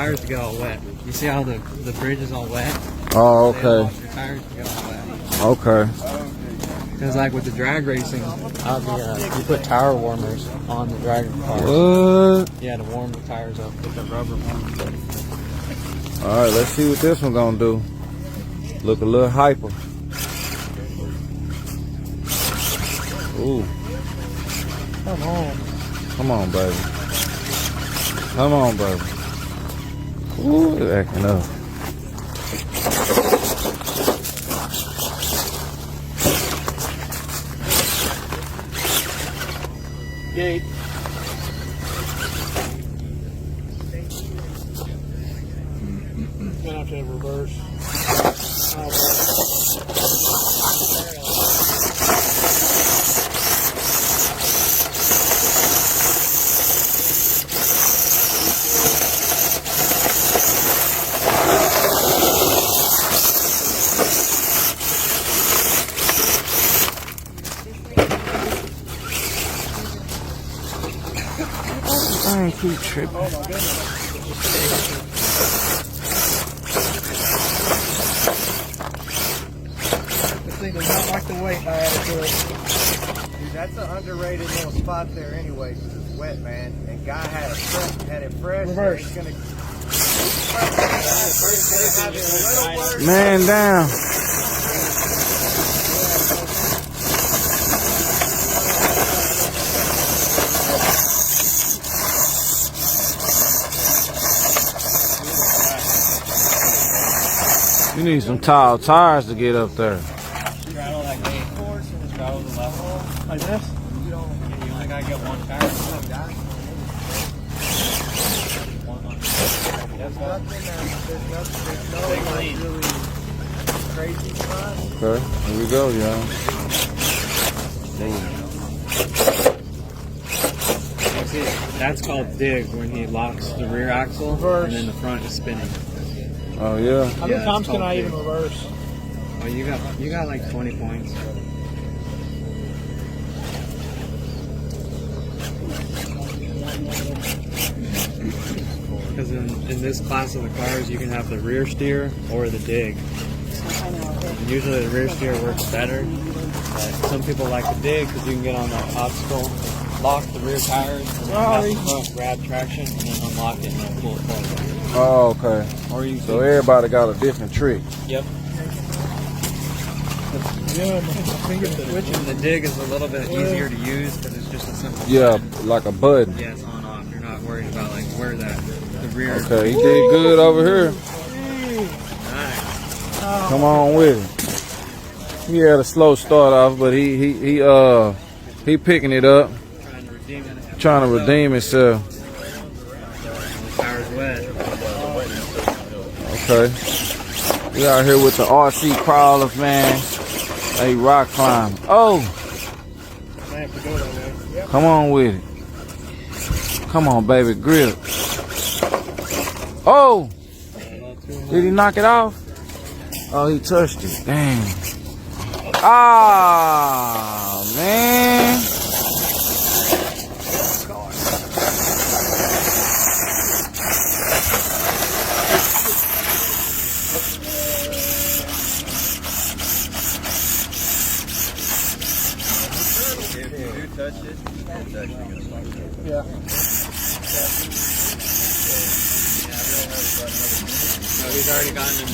Tires to get all wet. You see how the bridge is all wet? Oh, okay. Your tires to get all wet. Okay. Because like with the drag racing, you put tire warmers on the drag cars. What? Yeah, to warm the tires up with the rubber warmers. All right, let's see what this one gonna do. Look a little hyper. Ooh. Come on. Come on, baby. Come on, baby. Ooh, it's acting up. Gate. Gonna have to reverse. I ain't keep tripping. Oh my goodness. This thing does not like the weight I added to it. Dude, that's an underrated little spot there anyway, because it's wet, man. And guy had it fresh. Reverse. He's gonna have it a little worse. Man down. You need some tall tires to get up there. Straddle that gate force and straddle the level. Like this? You only gotta get one tire. There's no really crazy spot. Okay, here we go, y'all. That's called dig when he locks the rear axle and then the front is spinning. Oh yeah. How many times can I even reverse? Oh, you got like 20 points. Because in this class of the cars, you can have the rear steer or the dig. And usually the rear steer works better. But some people like the dig because you can get on that obstacle, lock the rear tires, and then have the front grab traction, and then unlock it and then pull it forward. Oh, okay. Or you So everybody got a different trick. Yep. The dig is a little bit easier to use because it's just a simple. Yeah, like a button. Yeah, it's on off. You're not worried about like where the rear. Okay, he did good over here. Nice. Come on with it. He had a slow start off, but he picking it up, trying to redeem himself. The tire's wet. Okay. We out here with the RC crawlers, man. They rock climb. Oh! Come on with it. Come on, baby, grip. Oh! Did he knock it off? Oh, he touched it. Dang. Ah, man. Yeah. So we've already gotten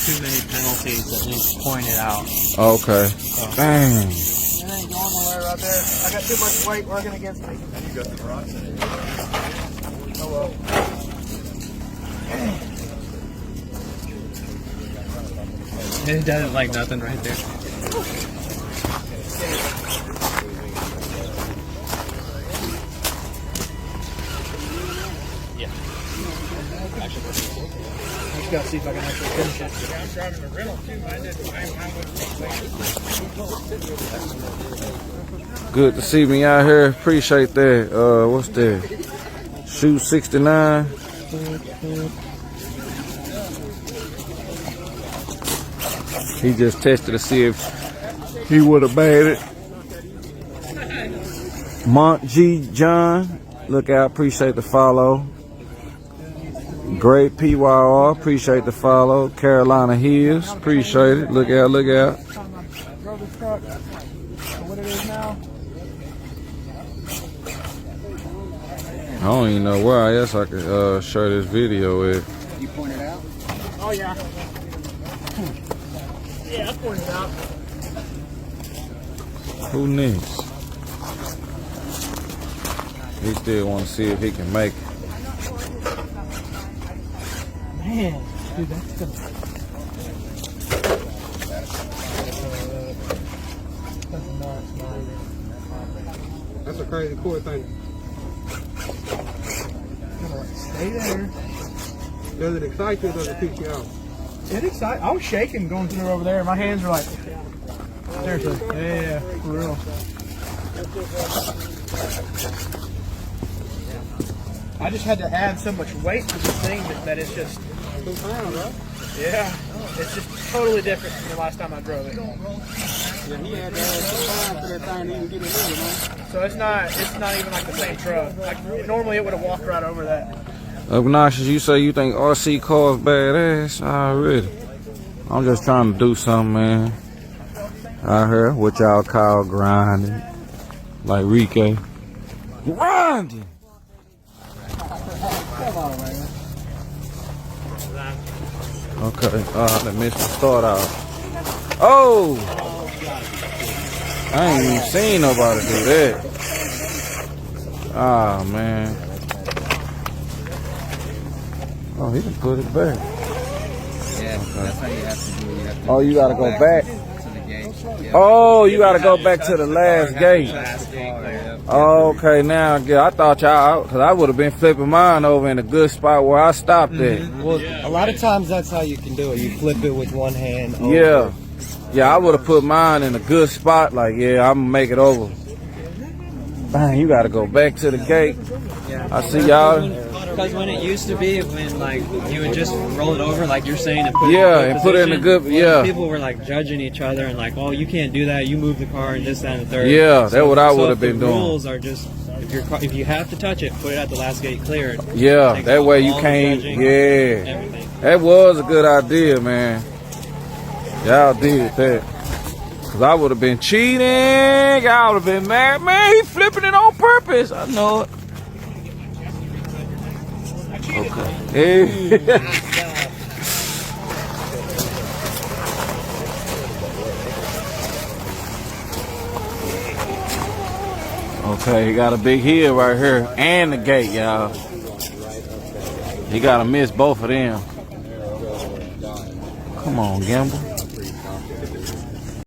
too many penalties that he's pointed out. Okay. Dang. It ain't going nowhere right there. I got too much weight working against me. You got the rocks in it. Oh well. It doesn't like nothing right there. I just gotta see if I can actually finish it. I'm driving the rental too. Good to see me out here. Appreciate that. What's that? Shoe 69. He just tested to see if he would have made it. Mont G. John. Look out. Appreciate the follow. Great PYR, appreciate the follow. Carolina Hills, appreciate it. Look out, look out. Drove this truck. What it is now? I don't even know where else I could share this video with. You pointed out? Oh, yeah. Yeah, I pointed out. Who next? He still want to see if he can make it. Man, dude, that's good. That's a crazy cool thing. Stay there. Does it excite you or does it teach you out? It excited. I was shaking going through over there. My hands were like, seriously. Yeah, for real. I just had to add so much weight to this thing that it's just, yeah, it's just totally different from the last time I drove it. Yeah, he had to add 2 pounds to that thing to even get it moving, man. So it's not even like the same truck. Like normally it would have walked right over that. Obnoxious, you say you think RC cars badass already. I'm just trying to do something, man. Out here, what y'all call grinding. Like Rique. Grinding! Okay, let me start out. Oh! I ain't even seen nobody do that. Ah, man. Oh, he can put it back. Yeah, that's how you have to do it. You have to Oh, you gotta go back. to the gate. Yeah. Oh, you gotta go back to the last gate. Last gate, yeah. Okay, now I thought y'all, cause I would have been flipping mine over in a good spot where I stopped at. Well, a lot of times that's how you can do it. You flip it with one hand. Over. Yeah, yeah, I would have put mine in a good spot. Like, yeah, I'm gonna make it over. Bang, you gotta go back to the gate. I see y'all. Because when it used to be, when like you would just roll it over, like you're saying, and put put it in a good, People were like judging each other and like, oh, you can't do that. You move the car and this, that, and the third. Yeah, that's what I would have been the doing. Rules are just if you have to touch it, put it at the last gate cleared. Yeah, Takes that off way you all the can't. judging, Yeah, everything. that was a good idea, man. Y'all did that. Cause I would have been cheating. Y'all would have been mad. Man, he flipping it on purpose. I know it. Okay. Hey. Okay, he got a big hill right here and the gate, y'all. He gotta miss both of them. Come on, Gamble.